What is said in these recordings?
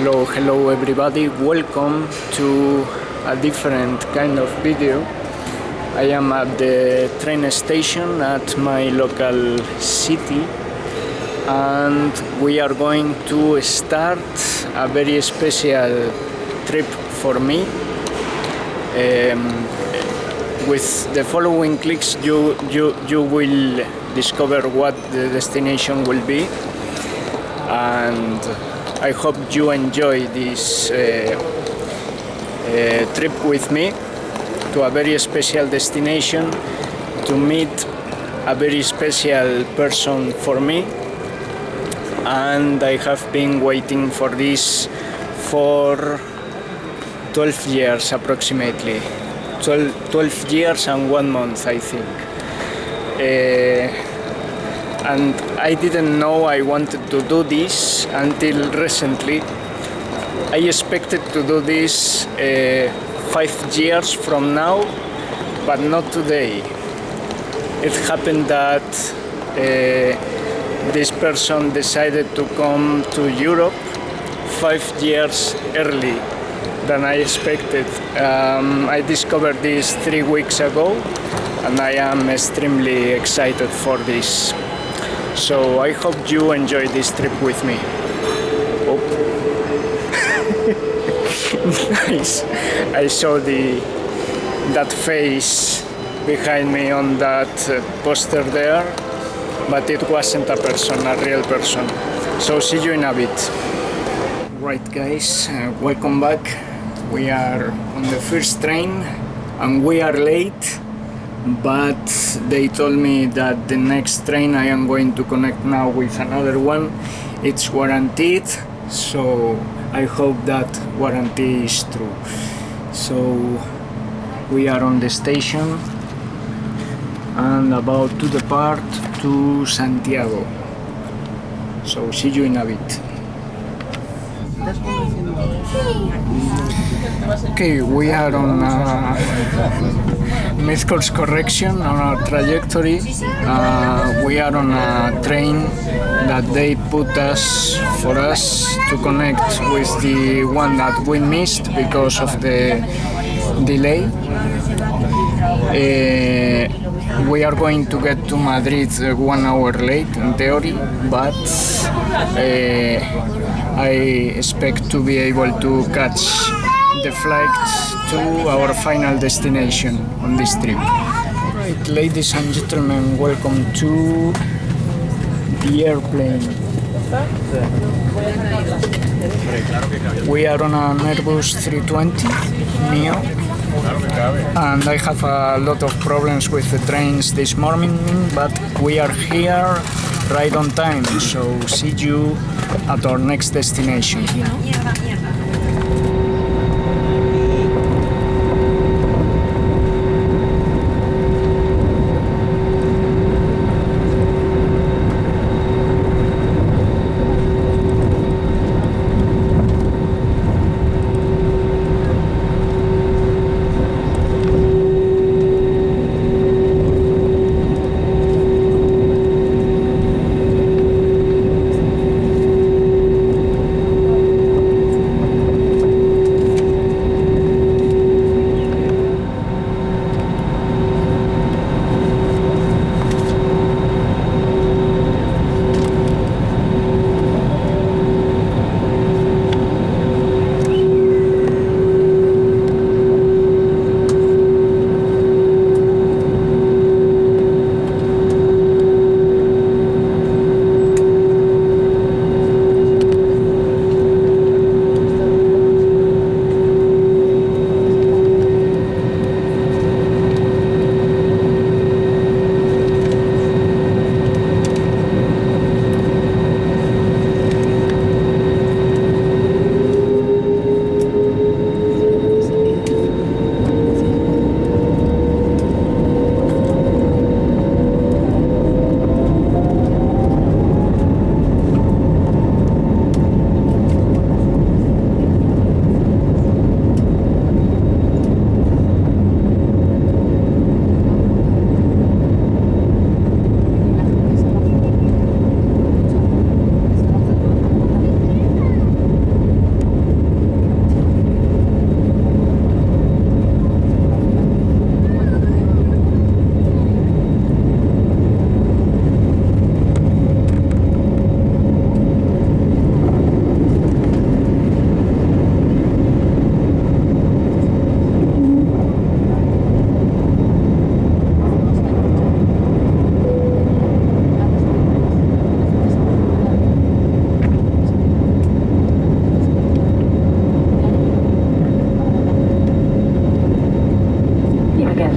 Hello everybody, welcome to a different kind of video. I am at the train station at my local city and we are going to start a very special trip for me. With the following clicks you will discover what the destination will be, and I hope you enjoy this trip with me to a very special destination, to meet a very special person for me, and I have been waiting for this for 12 years approximately. 12 years and 1 month, I think. And I didn't know I wanted to do this until recently. I expected to do this 5 years from now, but not today. It happened that this person decided to come to Europe 5 years early than I expected. I discovered this 3 weeks ago and I am extremely excited for this. So I hope you enjoy this trip with me. Oh. Nice. I saw that face behind me on that poster there, but it wasn't a person, a real person. So see you in a bit. Right guys, welcome back. We are on the first train and we are late, but they told me that the next train I am going to connect now with another one, it's guaranteed, so I hope that warranty is true. So we are on the station and about to depart to Santiago, so see you in a bit. Okay, we are on mid-course correction on our trajectory. We are on a train that they put for us to connect with the one that we missed because of the delay. We are going to get to Madrid 1 hour late in theory, but I expect to be able to catch the flight to our final destination on this trip. Right, ladies and gentlemen, welcome to the airplane. We are on an Airbus 320 Neo, and I have a lot of problems with the trains this morning, but we are here right on time, so see you at our next destination.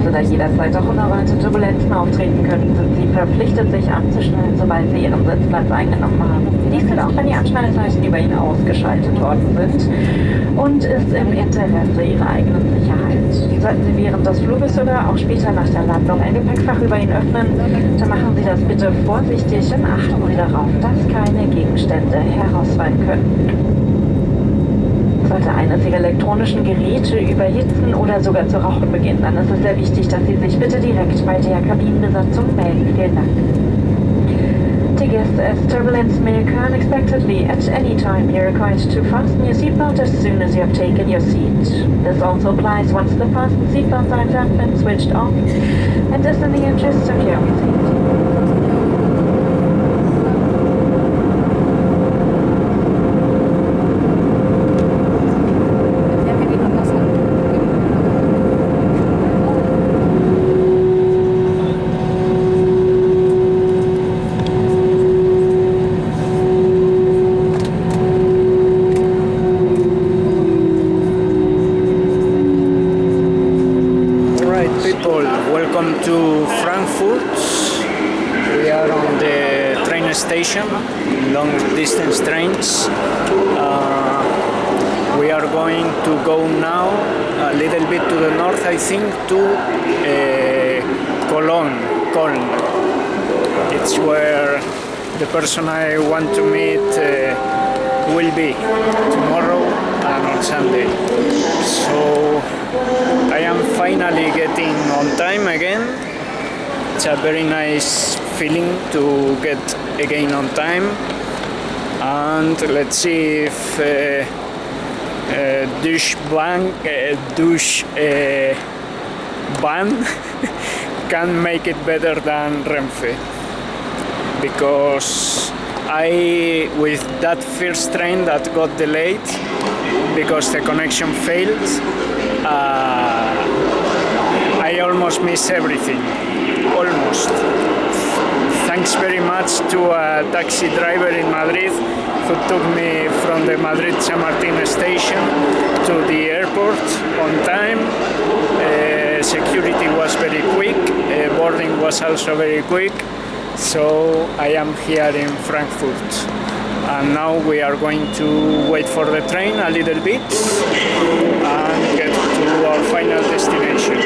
Also da jederzeit auch unerwartete Turbulenzen auftreten können, sind Sie verpflichtet, sich abzuschnallen, sobald Sie Ihren Sitzplatz eingenommen haben. Dies gilt auch, wenn die Anschnallzeichen über Ihnen ausgeschaltet worden sind und ist im Interesse Ihrer eigenen Sicherheit. Sollten Sie während des Fluges oder auch später nach der Landung ein Gepäckfach über Ihnen öffnen, dann machen Sie das bitte vorsichtig und achten Sie darauf, dass keine Gegenstände herausfallen können. Sollte eines Ihrer elektronischen Geräte überhitzen oder sogar zu rauchen beginnen, dann ist es sehr wichtig, dass Sie sich bitte direkt bei der Kabinenbesatzung melden. Vielen Dank. Dear guests, as turbulence may occur unexpectedly at any time, you're required to fasten your seatbelt as soon as you have taken your seat. This also applies once the fastened seatbelt signs have been switched off and is in the interest of your own safety. Welcome to Frankfurt. We are on the train station, long distance trains. We are going to go now a little bit to the north, I think, to Köln. It's where the person I want to meet will be tomorrow and on Sunday. So I am finally getting on time again. It's a very nice feeling to get again on time, and let's see if douche ban can make it better than Renfe, because with that first train that got delayed because the connection failed, I almost missed everything. Almost. Thanks very much to a taxi driver in Madrid who took me from the Madrid Chamartín station to the airport on time. Security was very quick, boarding was also very quick, so I am here in Frankfurt. And now we are going to wait for the train a little bit and get to our final destination.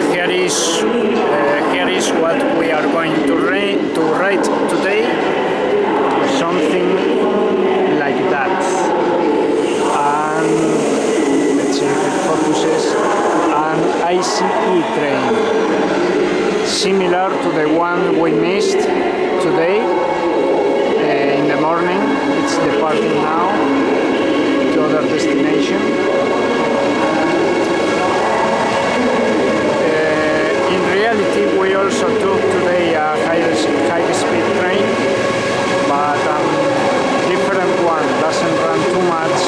And here is what we are going to write today. Something like that. And let's see if it focuses. An ICE train, similar to the one we missed today. In the morning, it's departing now to other destination. In reality, we also took today a high-speed train, but different one, doesn't run too much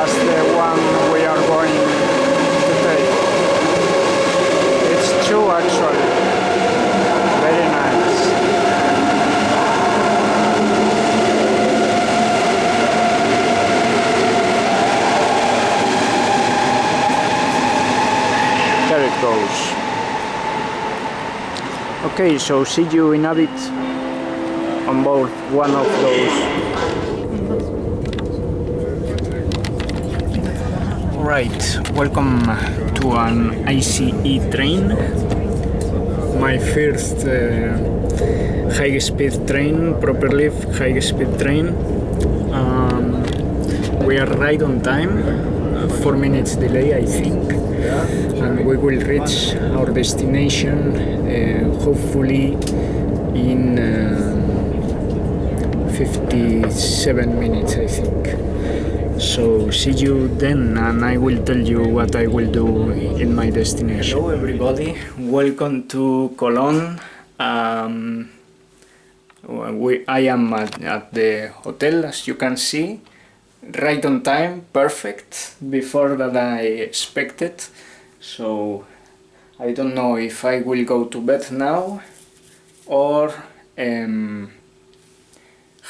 as the one we are going to take. It's true, actually. Very nice. There it goes. Okay, so see you in a bit on board one of those. Right, welcome to an ICE train. My first high-speed train, properly high-speed train. We are right on time, 4 minutes delay I think, and we will reach our destination hopefully in 57 minutes I think. So see you then, and I will tell you what I will do in my destination. Hello everybody, welcome to Cologne. I am at the hotel, as you can see, right on time, perfect, before that I expected. So I don't know if I will go to bed now or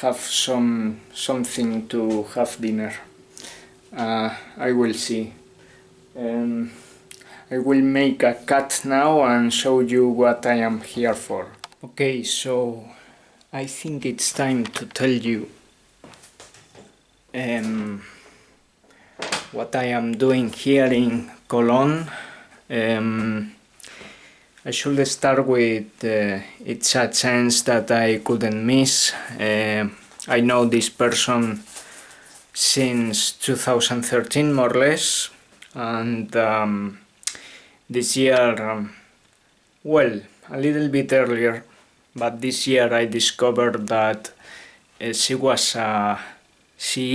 have something to have dinner. I will see. I will make a cut now and show you what I am here for. Okay, so I think it's time to tell you what I am doing here in Cologne. I should start with it's a chance that I couldn't miss. I know this person since 2013 more or less, and this year, well, a little bit earlier, but this year I discovered that she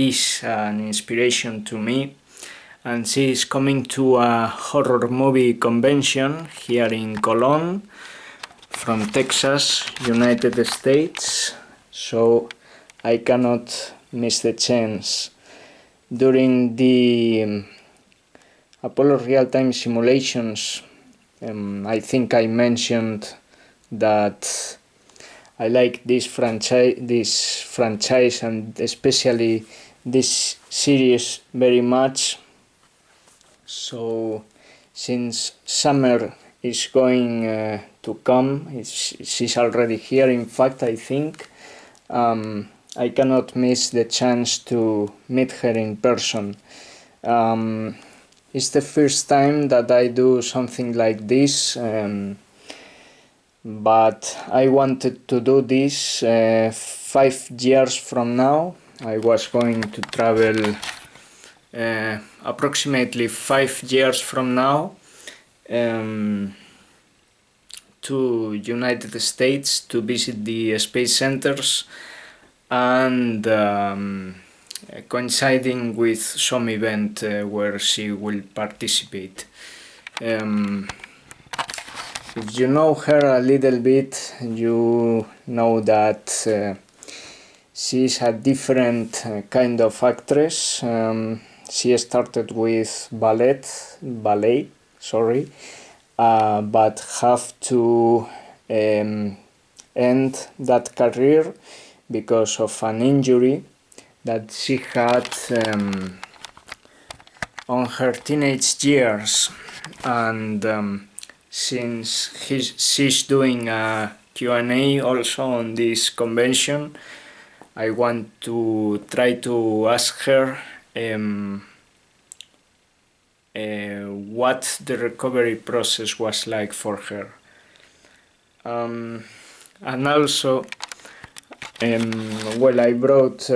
is an inspiration to me, and she is coming to a horror movie convention here in Cologne from Texas, United States, so I cannot miss the chance. During the Apollo real-time simulations, I think I mentioned that I like this franchise and especially this series very much. So since summer is going to come, she's already here in fact, I think, I cannot miss the chance to meet her in person. It's the first time that I do something like this, but I wanted to do this 5 years from now. I was going to travel approximately 5 years from now to United States to visit the space centers, and coinciding with some event where she will participate. If you know her a little bit, you know that she is a different kind of actress. She started with ballet, but have to end that career because of an injury that she had on her teenage years, and since she's doing a Q&A also on this convention, I want to try to ask her what the recovery process was like for her. And also, well, I brought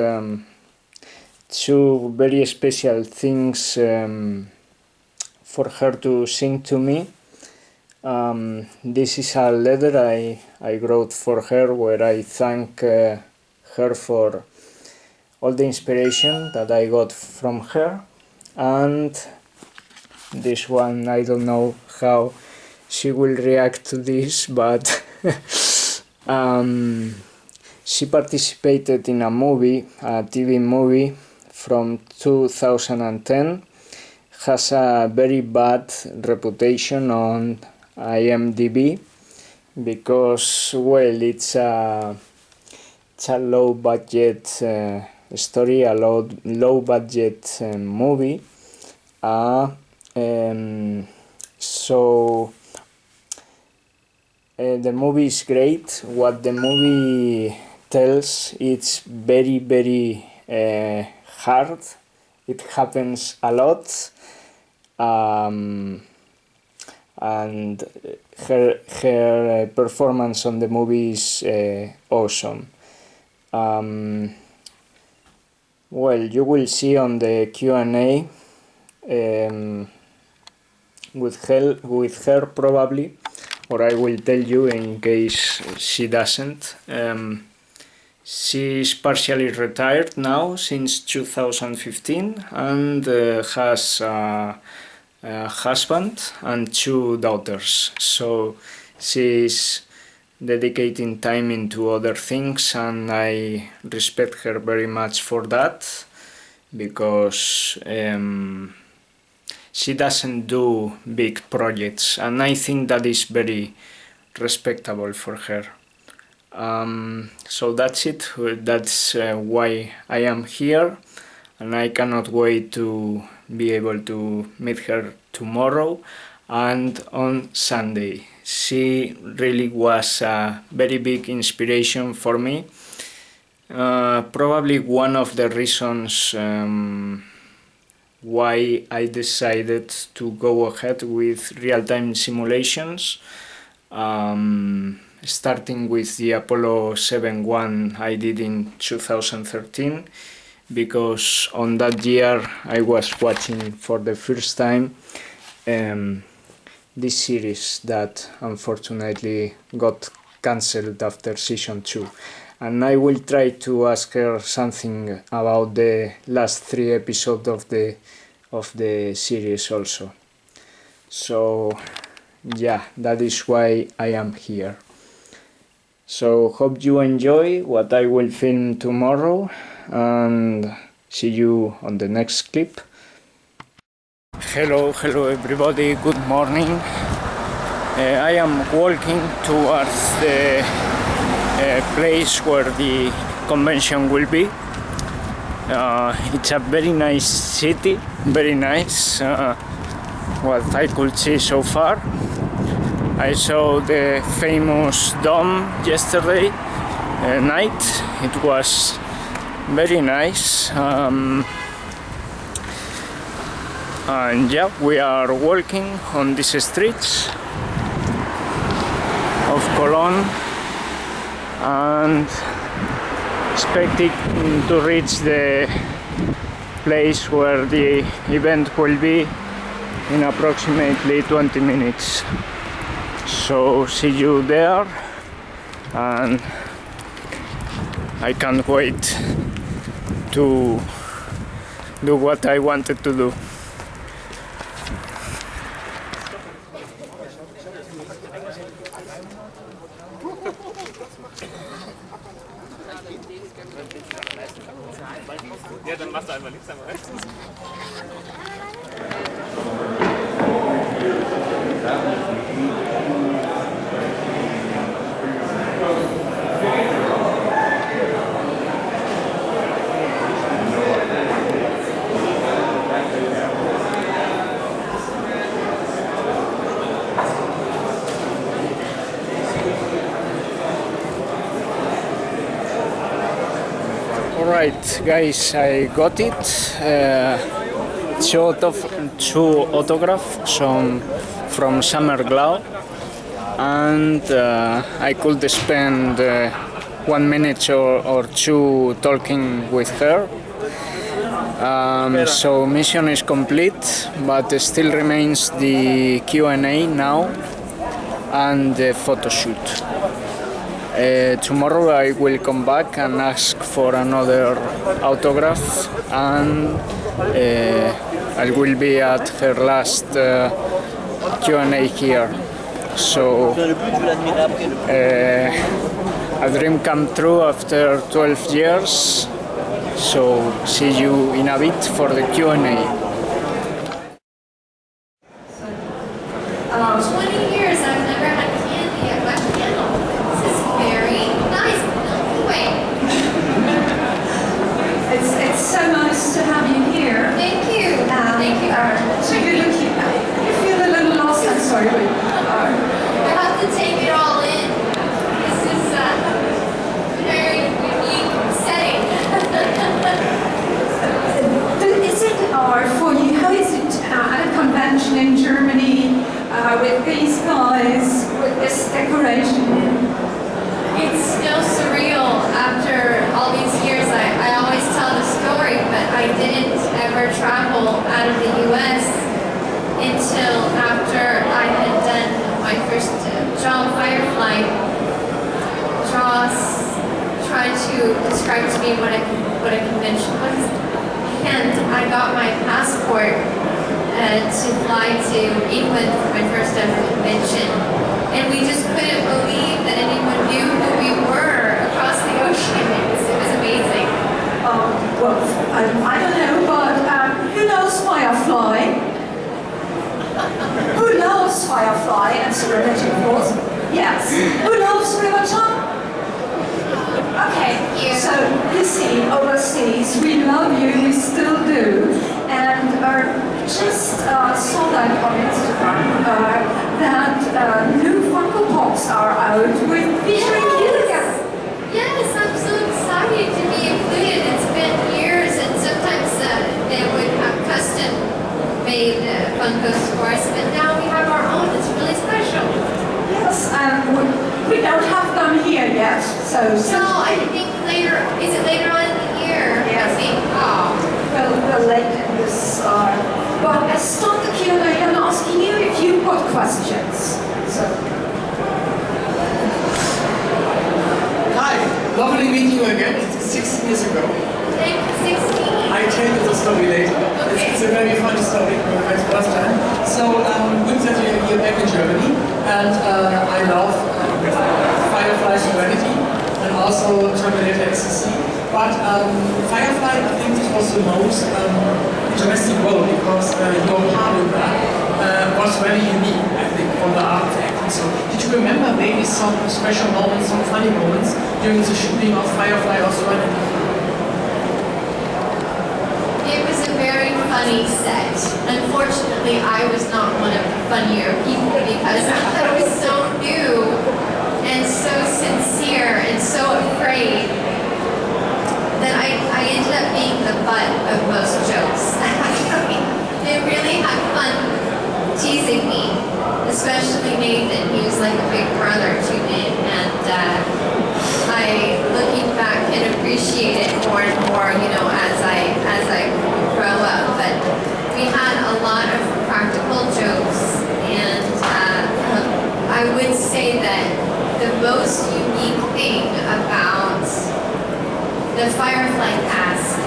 two very special things for her to sing to me. This is a letter I wrote for her where I thank her for all the inspiration that I got from her, and this one, I don't know how she will react to this, but she participated in a movie, a TV movie from 2010, has a very bad reputation on IMDb because, well, it's a low budget story, a low budget movie. So the movie is great. What the movie tells, it's very hard. It happens a lot, and her performance on the movie is awesome. Well, you will see on the Q&A with her probably, or I will tell you in case she doesn't. She is partially retired now since 2015 and has a husband and 2 daughters. So she is dedicating time into other things, and I respect her very much for that, because she doesn't do big projects, and I think that is very respectable for her. So that's it. That's why I am here, and I cannot wait to be able to meet her tomorrow and on Sunday. She really was a very big inspiration for me. Probably one of the reasons why I decided to go ahead with real-time simulations, starting with the Apollo 7 one I did in 2013, because on that year I was watching for the first time this series that unfortunately got cancelled after season 2. And I will try to ask her something about the last 3 episodes of the series also. So yeah, that is why I am here. So hope you enjoy what I will film tomorrow, and see you on the next clip. Hello everybody, good morning. I am walking towards the place where the convention will be. It's a very nice city, very nice, what I could see so far. I saw the famous dome yesterday night. It was very nice. And yeah, we are walking on these streets of Cologne and expecting to reach the place where the event will be in approximately 20 minutes. So see you there, and I can't wait to do what I wanted to do. Ja, dann machst du einfach links, einmal rechts. Alright guys, I got it. Two autographs from Summer Glau, and I could spend 1 minute or 2 talking with her. So mission is complete, but still remains the Q&A now and the photo shoot. Tomorrow I will come back and ask for another autograph, and I will be at her last Q&A here. So a dream come true after 12 years. So see you in a bit for the Q&A. 20 years I've never had candy at my channel. This is very nice. Wait. It's so nice to have you here. Thank you. Thank you. So you feel a little lost. I'm sorry. I have to take it all in. This is a very unique setting. Is it hard for you? How is it at a convention in Germany with these guys, with this decoration? It's still surreal after all these years. I always tell the story, but I didn't ever travel out of the US until after I had done my first job, Firefly. Jaws tried to describe to me what a convention was. And I got my passport to fly to England for my first ever convention. And we just couldn't believe that anyone knew who we were across the ocean. It was amazing. Well, I don't know, but who knows Firefly? Who loves Firefly and Serenity, of course? Yes. Who loves Riverton? Okay, so you see, overseas, we love you, we still do, and just saw that on Instagram. episode with featuring you again. Yes, I'm so excited to be included. It's been years, and sometimes they would have custom-made Funkos for us, but now we have our own. It's really special. Yes, we don't have them here yet, so... So I think later, is it later on in the year? Yes. I think, oh. Well, late in this... Well, I start the Q&A and asking you if you've got questions. So... Hi, lovely meeting you again. It's 6 years ago. Thank you, 16. I tell you the story later. It's a very funny story from the first time. So, good that you're here back in Germany. And I love Firefly Serenity and also Terminator XCC. But Firefly, I think this was the most interesting role because your part of that was very unique, I think, from the art of acting. So, did you remember maybe some special moments, some funny moments during the shooting of Firefly or Serenity? It was a very funny set. Unfortunately, I was not one of the funnier people because I was so new and so sincere and so afraid that I ended up being the butt of most jokes. They really had fun teasing me, especially Nathan. He was like a big brother to me, and I, looking back, can appreciate it more and more, you know, as I grow up. But we had a lot of practical jokes, and I would say that the most unique thing about the Firefly cast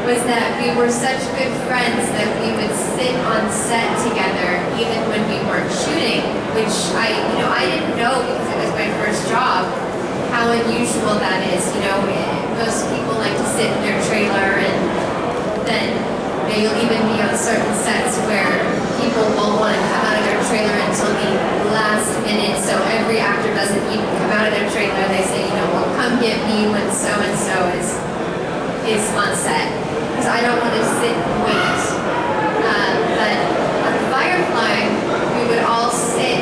was that we were such good friends that we would sit on set together even when we weren't shooting, which I didn't know because it was my first job, how unusual that is. You know, most people like to sit in their trailer, and then they'll even be on certain sets where people won't want to come out of their trailer until the last minute, so every actor doesn't even come out of their trailer. They say, you know, well, come get me when so-and-so is on set, because I don't want to sit and wait. But on Firefly, we would all sit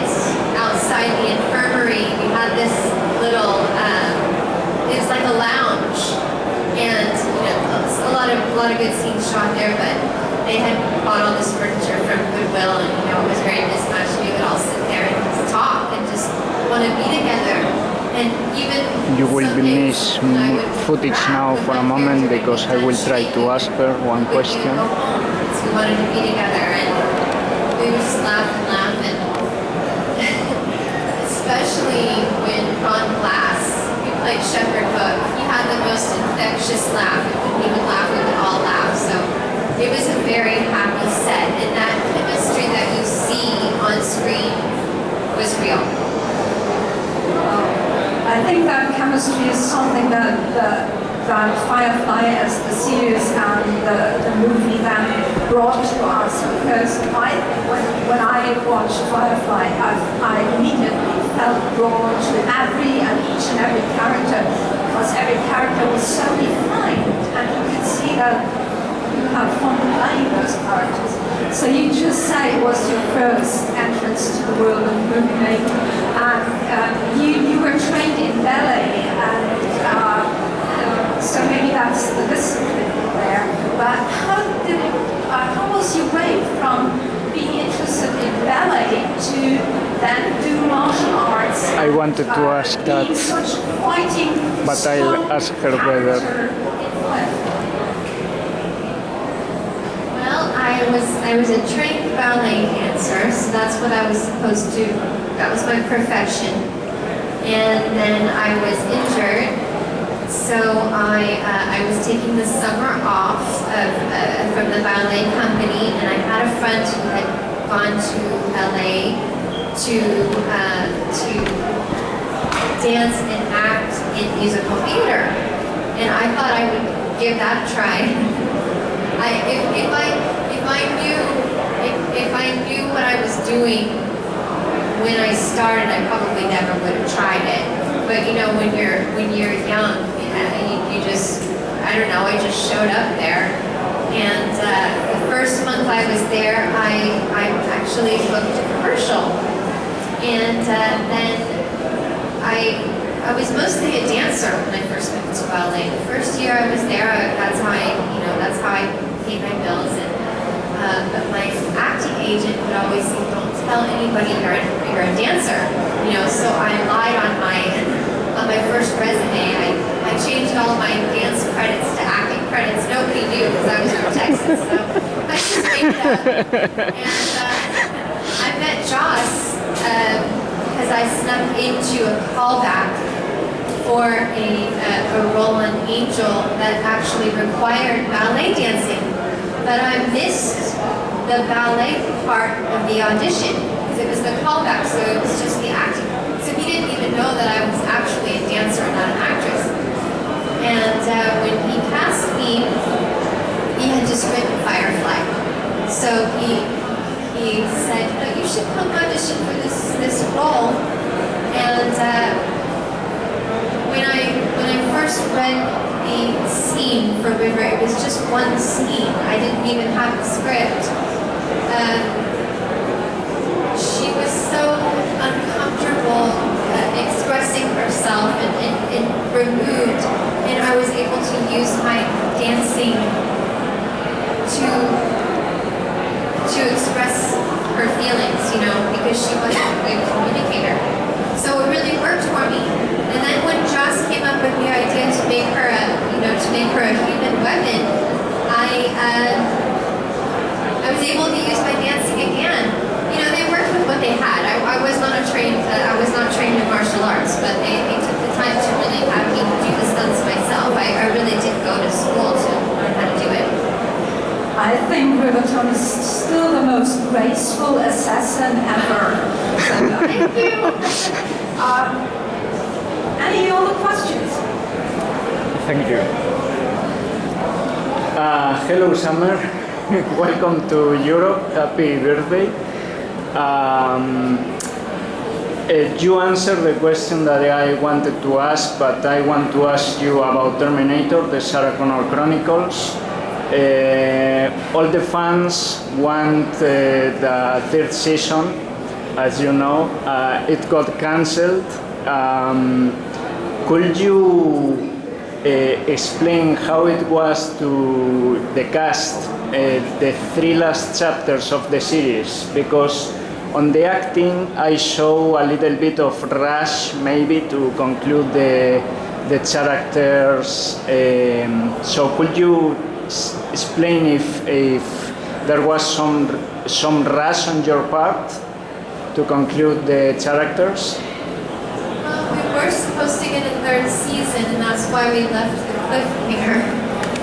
outside the infirmary. We had this little, it was like a lounge, and you know, a lot of good scenes shot there, but they had bought all this furniture from Goodwill, and you know, it was very mismatched. We would all sit there and just talk and just want to be together. And even You will miss footage now for a moment because I will try to ask her one question. We wanted to be together, and we would just laugh and laugh, and especially when Ron Glass, who played Shepherd Book, he had the most infectious laugh. When he would laugh, we would all laugh. So it was a very happy set, and that chemistry that you see on screen was real. I think that chemistry is something that Firefly as the series and the movie then brought to us, because when I watched Firefly, I immediately felt drawn to each and every character, because every character was so defined, and you could see that you had fun playing those characters. So you just say it was your first entrance to the world of movie making, and you were trained in ballet, and so maybe that's the discipline there. But how was your way from being interested in ballet to then do martial arts? I wanted to ask that, but I'll ask her whether. Well, I was a trained ballet dancer, so that's what I was supposed to. That was my profession. And then I was injured, so I was taking the summer off from the ballet company, and I had a friend who had gone to LA to dance and act in musical theater, and I thought I would give that a try. If I knew what I was doing when I started, I probably never would have tried it. But you know, when you're young, you just, I don't know, I just showed up there. And the first month I was there, I actually booked a commercial. And then I was mostly a dancer when I first went to ballet. The first year I was there, that's how I paid my bills. But my acting agent would always say, "Don't tell anybody you're a dancer." So I lied on my first resume. I changed all my dance credits to acting credits. Nobody knew because I was from Texas, so I just made it up. And I met Joss because I snuck into a callback for a role in Angel that actually required ballet dancing. But I missed the ballet part of the audition because it was the callback, so it was just the acting. So he didn't even know that I was actually a dancer and not an actress. And when he cast me, he had just written Firefly. So he said, "You should come audition for this role." And when I first read the scene for River, it was just one scene. I didn't even have the script. She was so uncomfortable expressing herself and removed, and I was able to use my dancing to express her feelings, because she wasn't a good communicator. So it really worked for me. And then when Joss came up with the idea to make her a human weapon, I was able to use my dancing again. They worked with what they had. I was not trained in martial arts, but they took the time to really have me do the stunts myself. I really did go to school to learn how to do it. I think Riverton is still the most graceful assassin ever. Thank you. Any other questions? Thank you. Hello, Summer. Welcome to Europe. Happy birthday. You answered the question that I wanted to ask, but I want to ask you about Terminator, the Sarah Connor Chronicles. All the fans want the third season, as you know. It got cancelled. Could you explain how it was to the cast, the 3 last chapters of the series? Because on the acting, I show a little bit of rush, maybe, to conclude the characters. So could you explain if there was some rush on your part to conclude the characters? We were supposed to get a 3rd season, and that's why we left the cliffhanger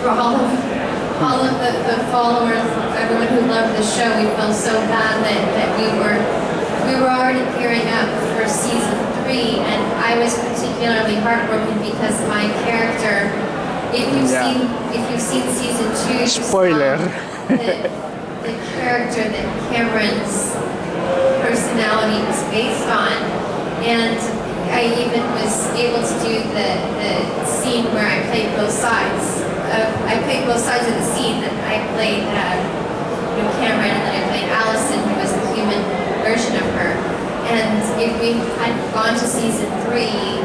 for all of the followers, everyone who loved the show. We felt so bad that we were already gearing up for season 3, and I was particularly heartbroken because my character, if you've seen season 2, Spoiler. the character that Cameron's personality was based on, and I even was able to do the scene where I played both sides. I played both sides of the scene. I played Cameron, and then I played Allison, who was the human version of her. And if we had gone to season 3,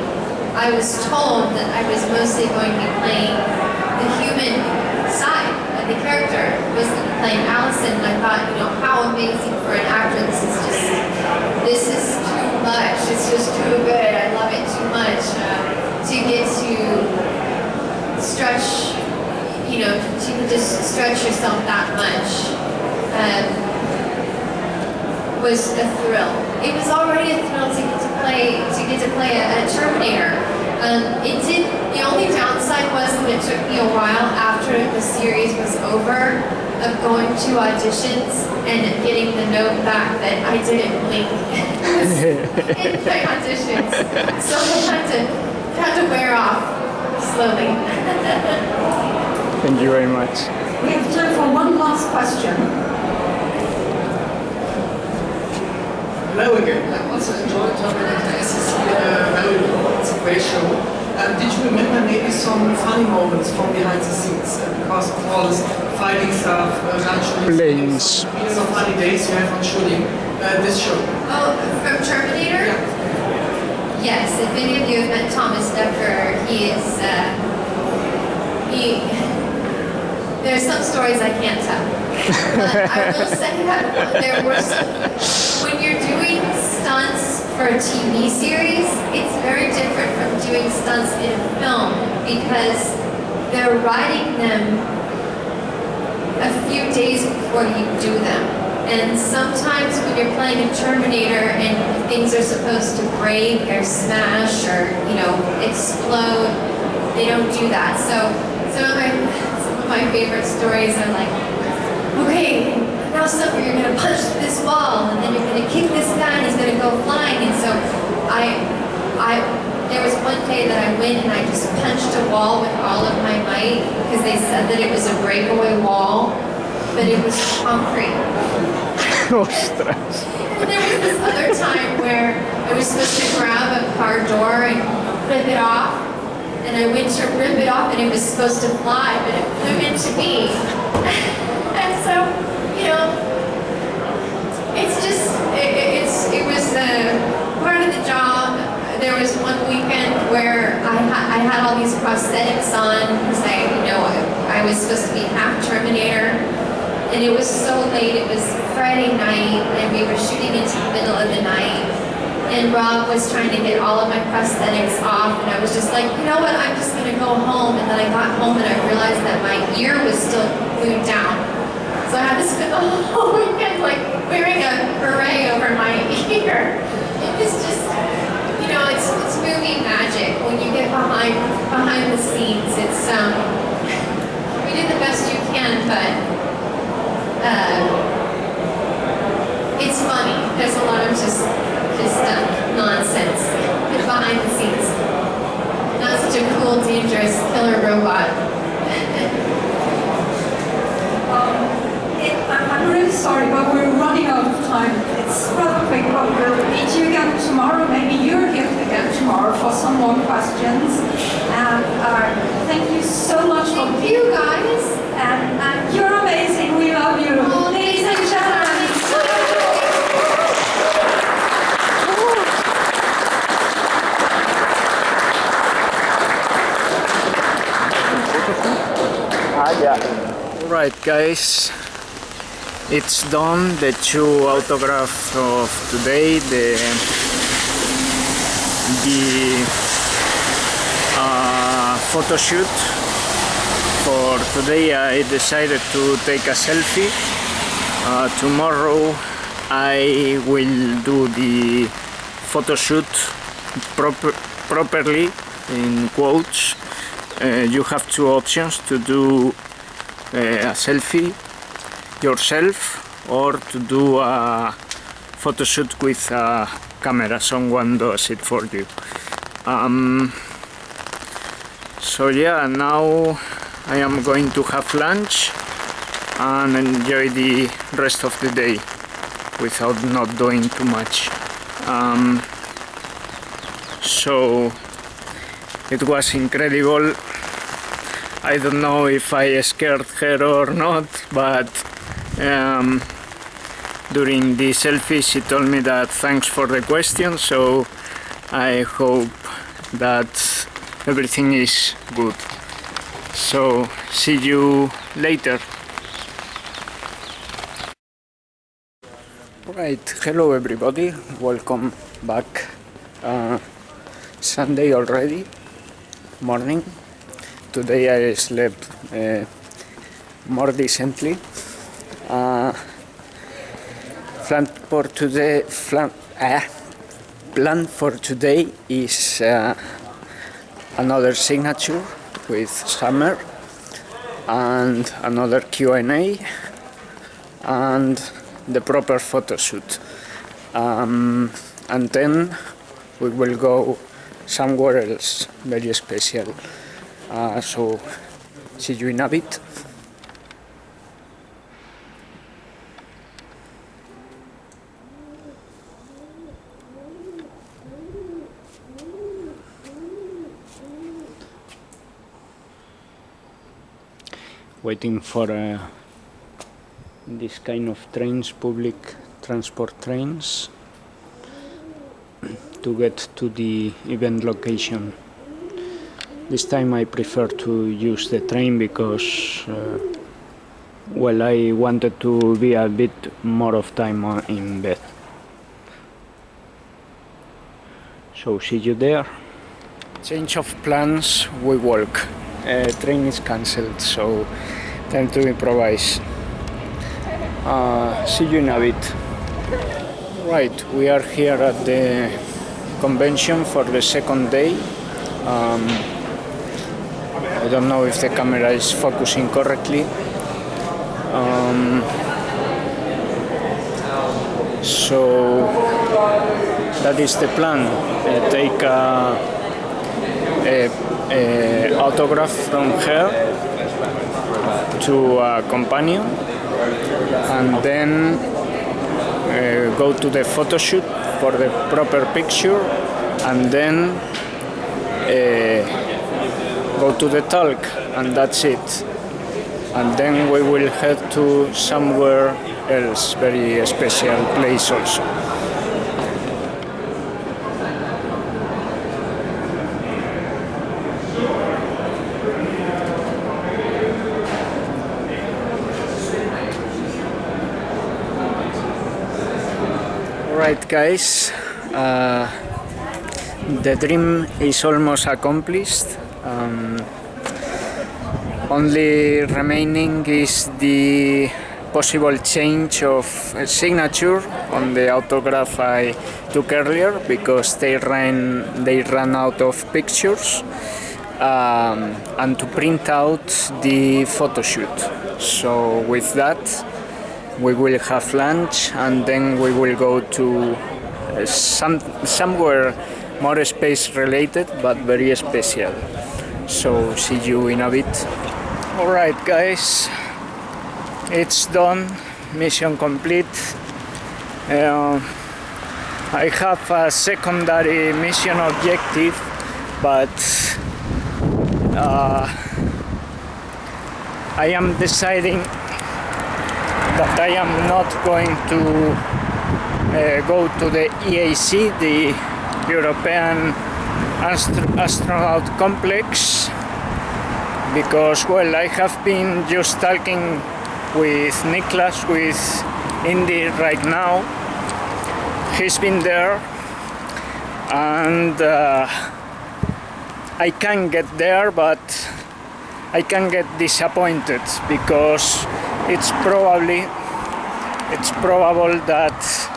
I was told that I was mostly going to be playing the human side of the character. I was going to be playing Allison, and I thought, how amazing for an actor. This is too much. It's just too good. I love it too much to get to stretch, to just stretch yourself that much. Was a thrill. It was already a thrill to get to play a Terminator. The only downside was that it took me a while after the series was over of going to auditions and getting the note back that I didn't blink in my auditions. So it had to wear off slowly. Thank you very much. We have time for one last question. Hello again. I also enjoyed Terminator as a very it's a great show. Did you remember maybe some funny moments from behind the scenes because of all this fighting stuff, Planes. Some funny days you have on shooting this show? Oh, from Terminator? Yeah. Yes, if any of you have met Thomas Decker, he is, there's some stories I can't tell. But I will say that there were when you're doing stunts for a TV series, it's very different from doing stunts in film because they're writing them a few days before you do them. And sometimes when you're playing a Terminator and things are supposed to break or smash or, explode, they don't do that. So some of my favorite stories are like, okay, now you're gonna punch this wall and then you're gonna kick this guy and he's gonna go flying. And so there was one day that I went and I just punched a wall with all of my might because they said that it was a breakaway wall, but it was concrete. And there was this other time where I was supposed to grab a car door and rip it off, and I went to rip it off and it was supposed to fly, but it flew into me. And so, it's just, it was part of the job. There was one weekend where I had all these prosthetics on because I was supposed to be half Terminator, and it was so late. It was Friday night, and we were shooting into the middle of the night. And Rob was trying to get all of my prosthetics off, and I was just like, you know what? I'm just gonna go home. And then I got home and I realized that my ear was still glued down. So I had to spend the whole weekend like wearing a beret over my ear. It was just, it's movie magic when you get behind the scenes. It's we do the best you can, but it's funny. There's a lot of just nonsense behind the scenes. Not such a cool, dangerous killer robot. I'm really sorry, but we're running out of time. It's rather quick, but we'll meet you again tomorrow. Maybe you're here again tomorrow for some more questions. And thank you so much for Thank you guys. And you're amazing. We love you. Oh, Ladies and gentlemen. Alright guys, it's done, the two autographs of today, the photo shoot. For today I decided to take a selfie. Tomorrow I will do the photo shoot properly, in quotes. You have two options to do a selfie yourself or to do a photo shoot with a camera. Someone does it for you. So yeah, now I am going to have lunch and enjoy the rest of the day without not doing too much. So it was incredible. I don't know if I scared her or not, but during the selfie she told me that thanks for the question, so I hope that everything is good. So see you later. Right, hello everybody, welcome back. Sunday already, morning. Today I slept more decently. Plan for today is another signature with Summer and another Q&A and the proper photo shoot. And then we will go somewhere else very special. So see you in a bit. Waiting for this kind of trains, public transport trains. to get to the event location. This time I prefer to use the train because well, I wanted to be a bit more of time in bed. So see you there. Change of plans, we walk. Train is cancelled, so time to improvise. See you in a bit. Right, we are here at the convention for the second day. I don't know if the camera is focusing correctly. So that is the plan. Take a autograph from her to a companion, and then go to the photo shoot for the proper picture, and then go to the talk, and that's it. And then we will head to somewhere else, very special place also. Alright guys, the dream is almost accomplished. Only remaining is the possible change of signature on the autograph I took earlier, because they ran out of pictures, and to print out the photo shoot. So with that we will have lunch, and then we will go to somewhere more space related but very special. So see you in a bit. Alright guys, it's done, mission complete. I have a secondary mission objective, but I am deciding that I am not going to go to the EAC, the European Astronaut Complex, because, well, I have been just talking with Niklas, with Indy right now. He's been there, and I can get there, but I can get disappointed, because it's probable that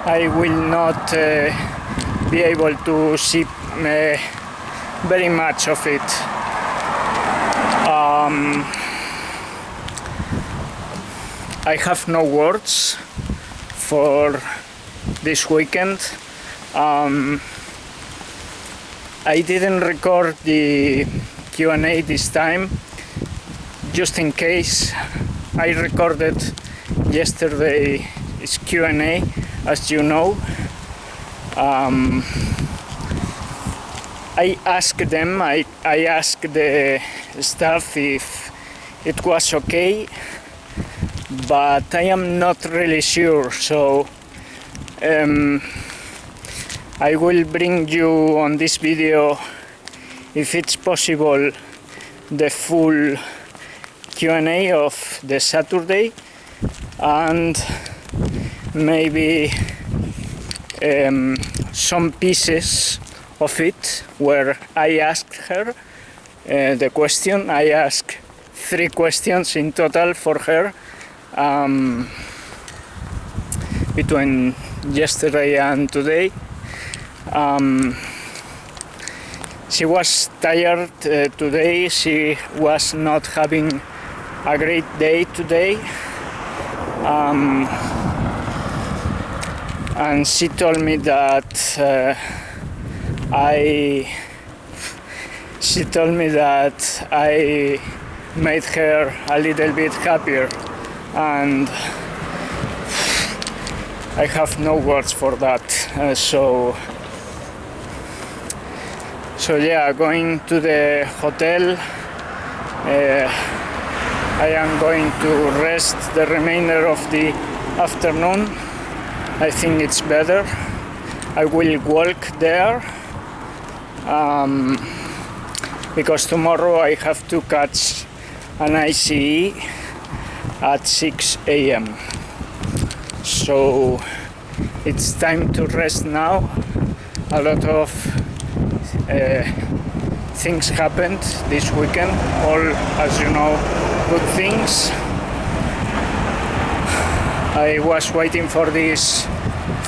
I will not be able to see very much of it. I have no words for this weekend. I didn't record the Q&A this time, just in case. I recorded yesterday's Q&A, as you know. I asked them, I asked the staff if it was okay, but I am not really sure, so I will bring you on this video, if it's possible, the full Q&A of the Saturday, and maybe some pieces of it where I asked her the question. I asked 3 questions in total for her between yesterday and today. She was tired today. She was not having a great day today, and she told me that I made her a little bit happier, and I have no words for that. So yeah, going to the hotel. I am going to rest the remainder of the afternoon. I think it's better. I will walk there because tomorrow I have to catch an ICE at 6 a.m. So it's time to rest now. A lot of things happened this weekend, all, as you know, good things. I was waiting for this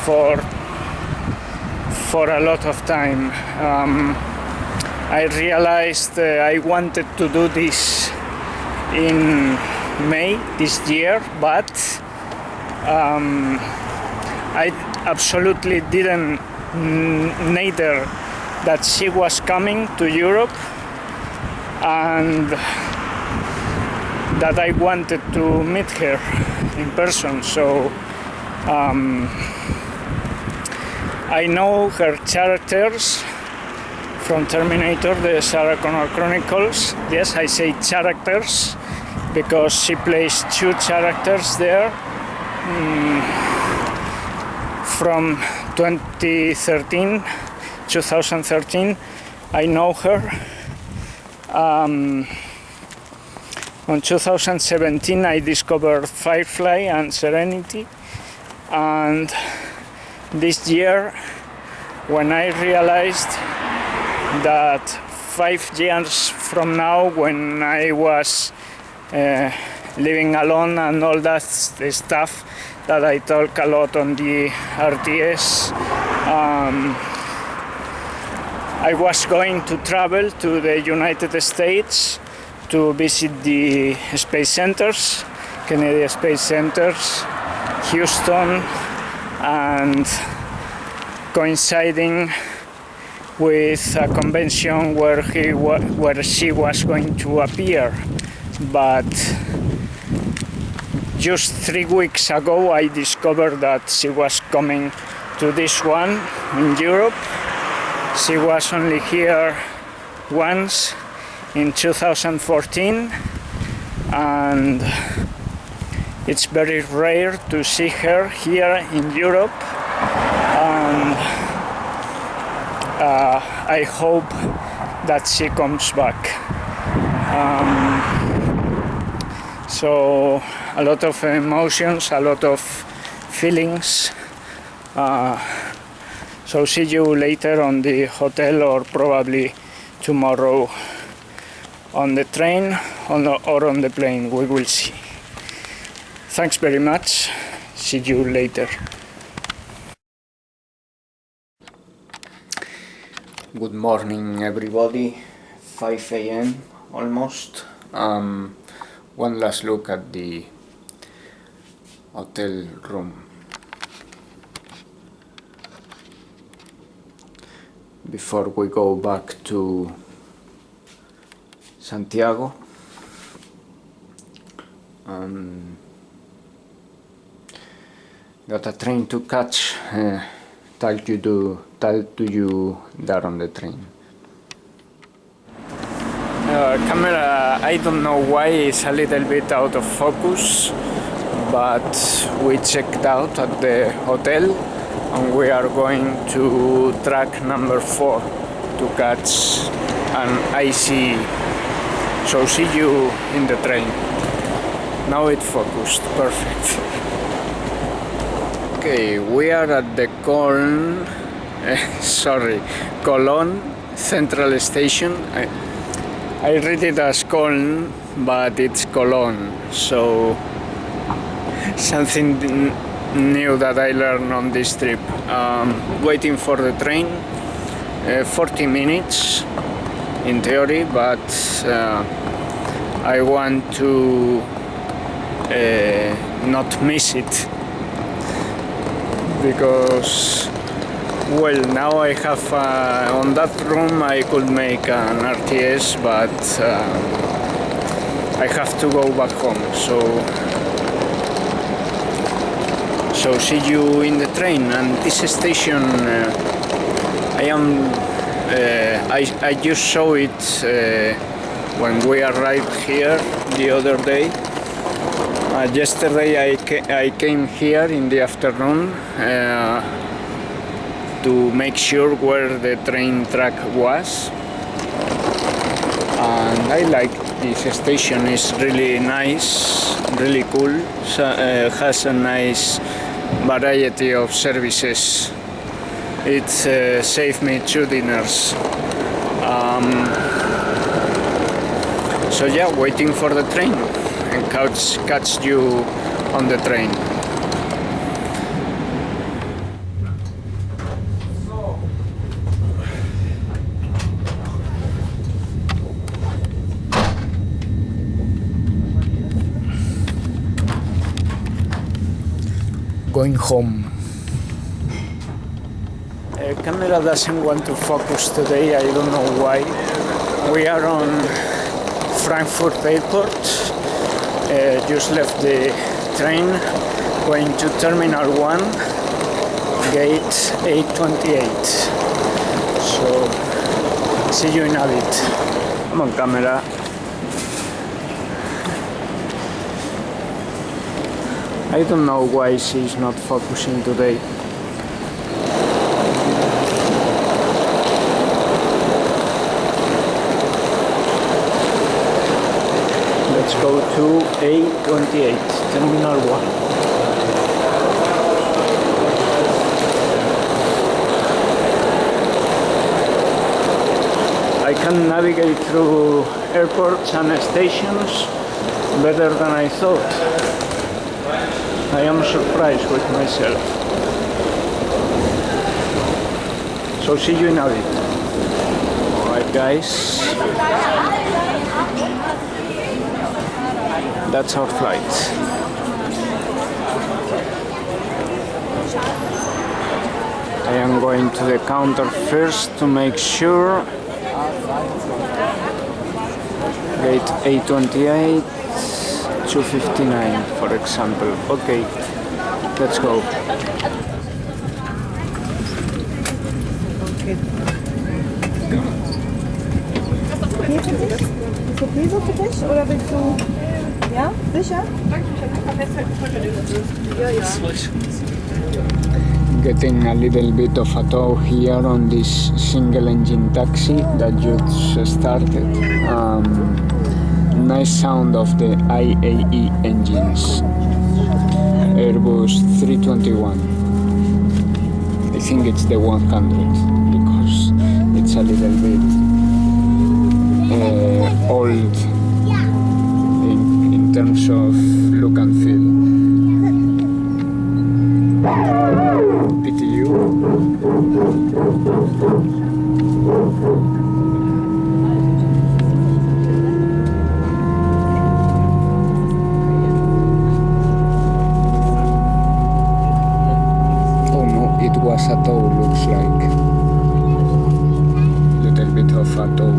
for a lot of time. I realized I wanted to do this in May this year, but I absolutely didn't neither that she was coming to Europe and that I wanted to meet her in person. So I know her characters from Terminator, the Sarah Connor Chronicles. Yes, I say characters because she plays two characters there. From 2013, I know her. On 2017 I discovered Firefly and Serenity, and this year when I realized that 5 years from now, when I was living alone and all that stuff that I talk a lot on the RTS, I was going to travel to the United States to visit the space centers, Kennedy Space Centers, Houston, and coinciding with a convention where she was going to appear. But just 3 weeks ago I discovered that she was coming to this one in Europe. She was only here once in 2014, and it's very rare to see her here in Europe, and I hope that she comes back. So a lot of emotions, a lot of feelings. So see you later on the hotel, or probably tomorrow on the train or on the plane. We will see. Thanks very much. See you later. Good morning, everybody. 5 a.m. almost. One last look at the hotel room before we go back to Santiago. Got a train to catch. Talk to you there on the train. Camera, I don't know why it's a little bit out of focus, but we checked out at the hotel and we are going to track number 4 to catch an ICE. So see you in the train. Now it focused, perfect. Okay, we are at the Köln, Cologne Central Station. I read it as Köln, but it's Cologne, so something new that I learned on this trip. Waiting for the train, 40 minutes in theory, but I want to not miss it, because well, now I have on that room I could make an RTS, but I have to go back home, so see you in the train. And this station I just saw it when we arrived here the other day. Yesterday I came here in the afternoon to make sure where the train track was. And I like this station. It's really nice, really cool. So, has a nice variety of services. It saved me 2 dinners. So yeah, waiting for the train and catch you on the train. Going home. The camera doesn't want to focus today, I don't know why. We are on Frankfurt Airport, just left the train, going to Terminal 1, gate 828. So, see you in a bit. Come on, camera. I don't know why she's not focusing today. Let's go to A28, Terminal 1. I can navigate through airports and stations better than I thought. I am surprised with myself. So see you in a bit. Alright guys. That's our flight. I am going to the counter first to make sure. Gate 828, 259 for example. Okay, let's go. Ist okay so für dich oder willst du? Ja, sicher? Getting a little bit of a tow here on this single engine taxi that just started. Nice sound of the IAE engines. Airbus 321. I think it's the 100 because it's a little bit old in terms of look and feel. PTU. Oh no, it was a tow, looks like. Little bit of a tow.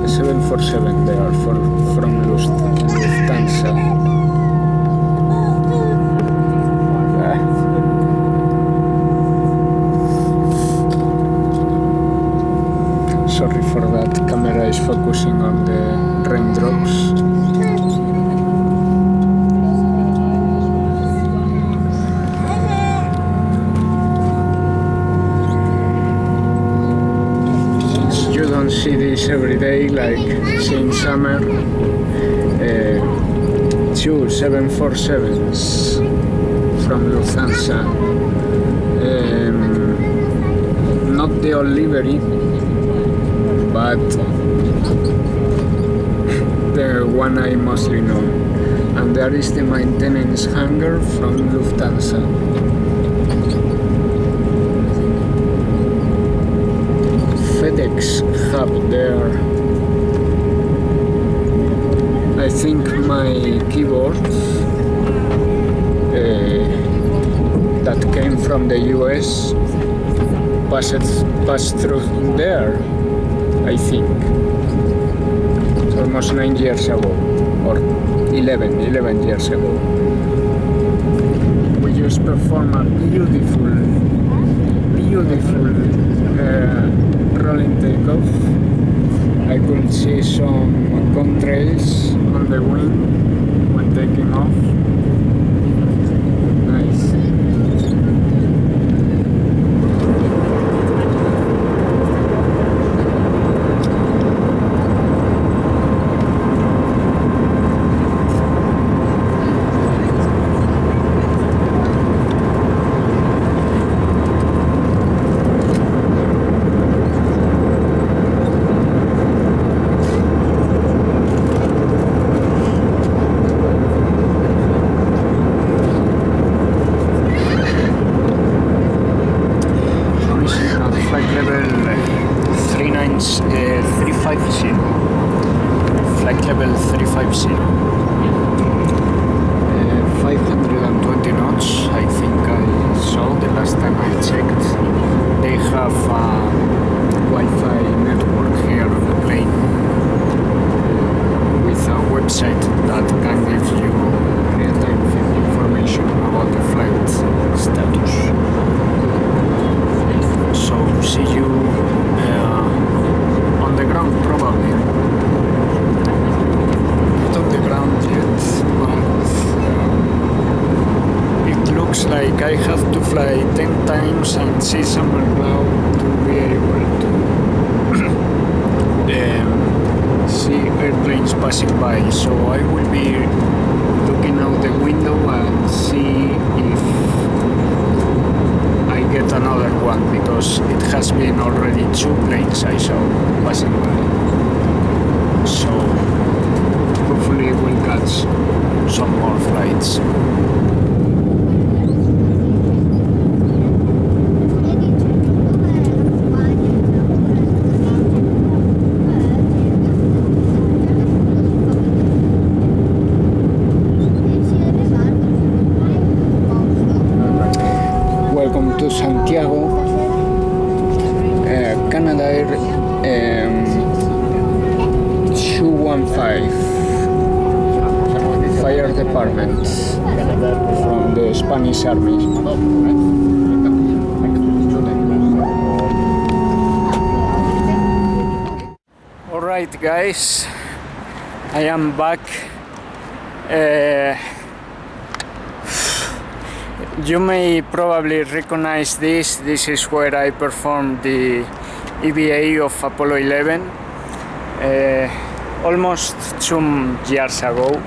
747 there from Lufthansa. Sorry for that, camera is focusing on the raindrops. See this every day, like since summer. 2 747s from Lufthansa. Not the old livery, but the one I mostly know. And there is the maintenance hangar from Lufthansa. FedEx hub there. I think my keyboard that came from the US passed through there, I think. It's almost 9 years ago, or 11 years ago. We just performed a beautiful rolling takeoff. I could see some contrails on the wing when taking off. Nice. like I have to fly 10 times and see summer cloud to be able to see airplanes passing by. So I will be looking out the window and see if I get another one, because it has been already 2 planes I saw passing by. So hopefully we'll catch some more flights. Welcome to Santiago, Canada Air 215 Fire Department from the Spanish Army. Alright guys, I am back. You may probably recognize this. This is where I performed the EVA of Apollo 11 almost 2 years ago.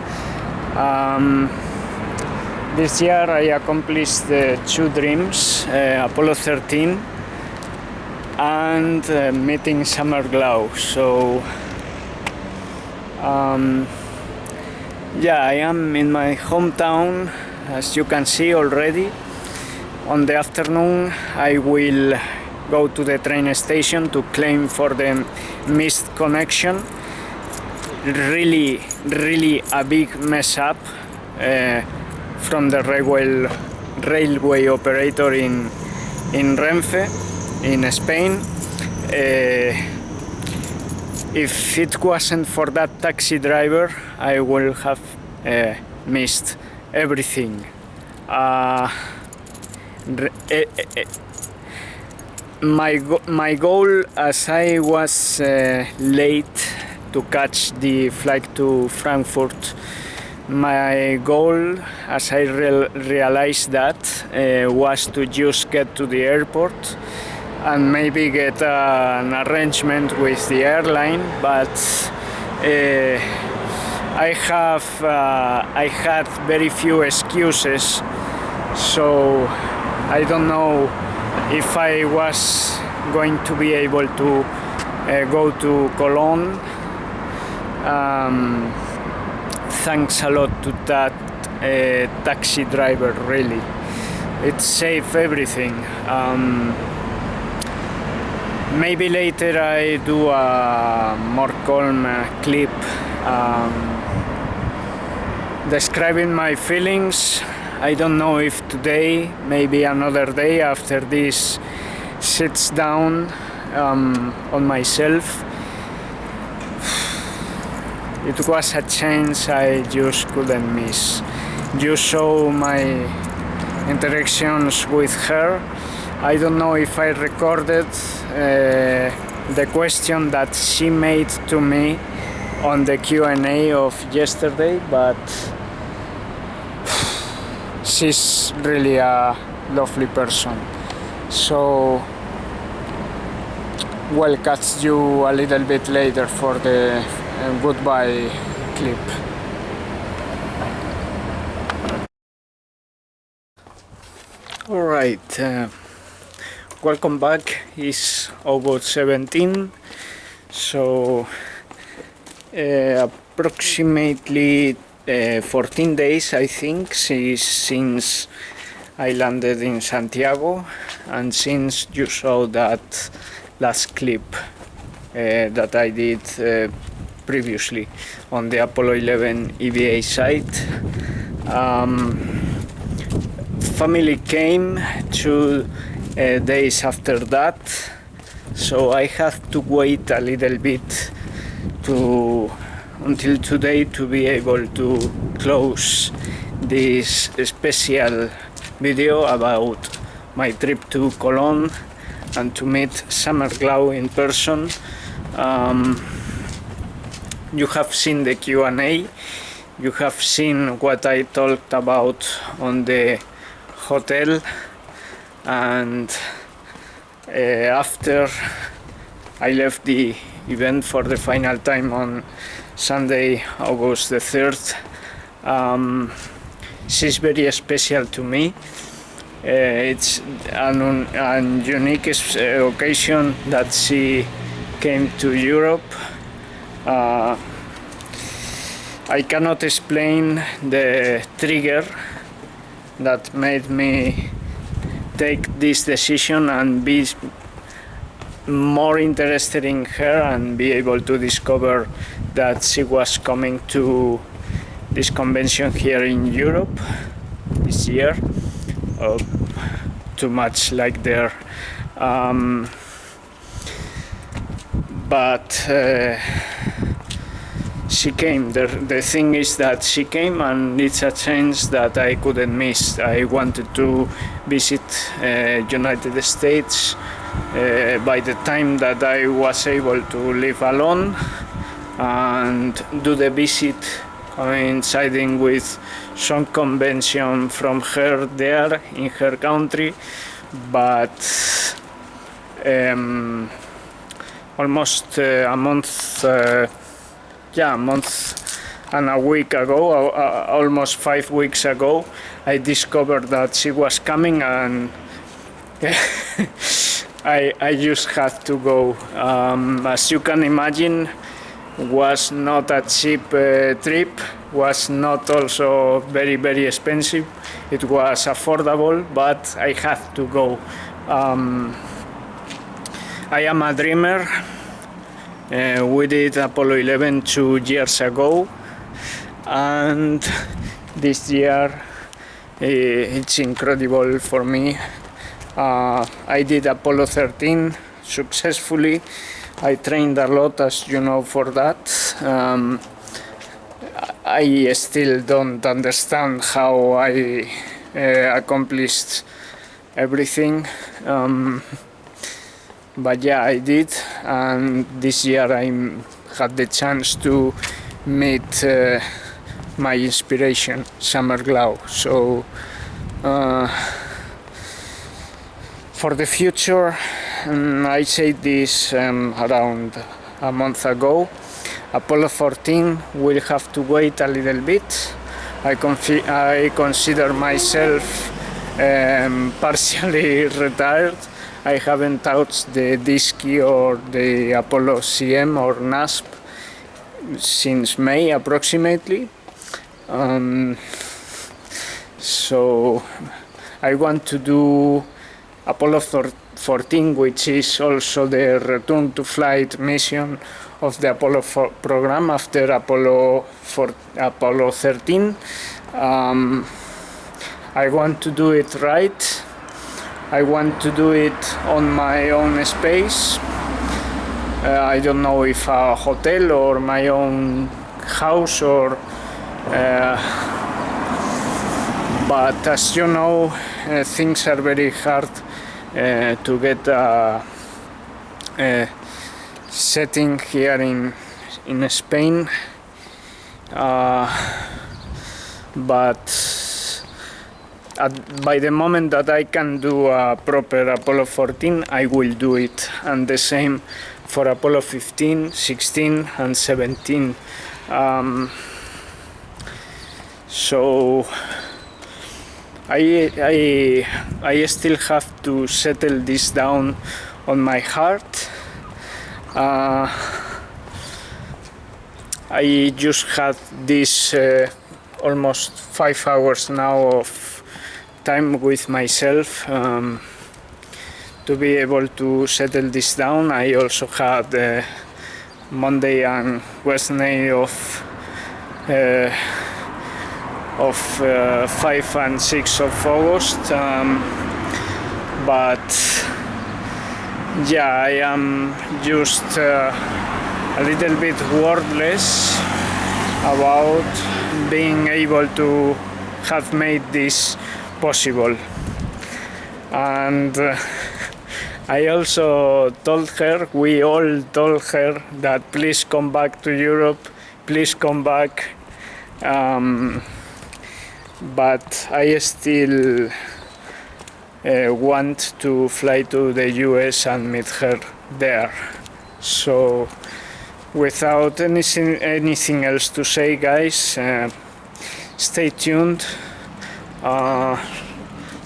This year I accomplished 2 dreams, Apollo 13 and meeting Summer Glau. So yeah, I am in my hometown, as you can see already. On the afternoon I will go to the train station to claim for the missed connection. Really a big mess up from the railway operator in Renfe in Spain. If it wasn't for that taxi driver, I would have missed everything. My goal, as I was late to catch the flight to Frankfurt, my goal, as I realized that, was to just get to the airport and maybe get an arrangement with the airline, but I had very few excuses, so I don't know if I was going to be able to go to Cologne. Thanks a lot to that taxi driver, really. It saved everything. Maybe later I do a more calm clip describing my feelings. I don't know if today, maybe another day after this sits down on myself. It was a chance I just couldn't miss. You saw my interactions with her. I don't know if I recorded the question that she made to me on the Q&A of yesterday, but she's really a lovely person. So we'll catch you a little bit later for the goodbye clip. Alright, welcome back. It's August 17, so approximately 14 days I think since I landed in Santiago, and since you saw that last clip that I did previously on the Apollo 11 EVA site. Family came 2 days after that, so I had to wait a little bit until today to be able to close this special video about my trip to Cologne and to meet Summer Glau in person. You have seen the Q&A, you have seen what I talked about on the hotel, and after I left the event for the final time on Sunday, August the 3rd. She's very special to me. It's an unique occasion that she came to Europe. I cannot explain the trigger that made me take this decision and be more interested in her and be able to discover that she was coming to this convention here in Europe this year. Too much like there. But she came. The thing is that she came, and it's a chance that I couldn't miss. I wanted to visit United States by the time that I was able to live alone and do the visit coinciding with some convention from her there in her country, but almost a month and a week ago, almost 5 weeks ago, I discovered that she was coming, and I just had to go. As you can imagine, was not a cheap trip, was not also very, very expensive. It was affordable, but I had to go. I am a dreamer. We did Apollo 11 2 years ago, and this year it's incredible for me. I did Apollo 13 successfully. I trained a lot, as you know, for that. I still don't understand how I accomplished everything. But yeah, I did, and this year I had the chance to meet my inspiration, Summer Glau. So for the future, I said this around a month ago, Apollo 14 will have to wait a little bit. I consider myself partially retired. I haven't touched the Disky or the Apollo CM or NASP since May approximately. So I want to do Apollo 14, which is also the return to flight mission of the Apollo program after Apollo 13. I want to do it right. I want to do it on my own space. I don't know if a hotel or my own house or but as you know, things are very hard to get a setting here in Spain, but by the moment that I can do a proper Apollo 14, I will do it, and the same for Apollo 15, 16 and 17. So I still have to settle this down on my heart. I just had this almost 5 hours now of time with myself to be able to settle this down. I also had Monday and Wednesday of 5 and 6 of August, but yeah, I am just a little bit wordless about being able to have made this possible. And I also told her, we all told her that please come back to Europe, please come back. But I still want to fly to the US and meet her there. So without anything else to say, guys, stay tuned.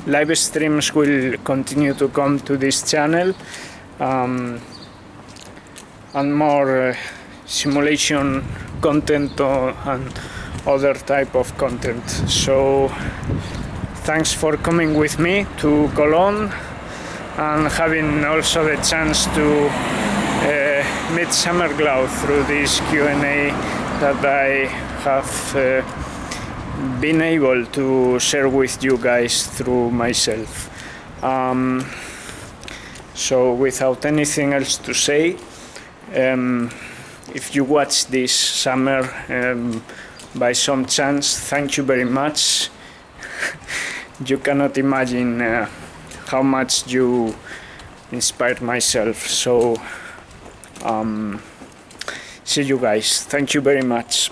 Live streams will continue to come to this channel, and more simulation content and other type of content. So thanks for coming with me to Cologne and having also the chance to meet Summerglow through this Q&A that I have been able to share with you guys through myself. So without anything else to say, if you watch this summer by some chance, thank you very much. You cannot imagine how much you inspired myself. So see you guys. Thank you very much.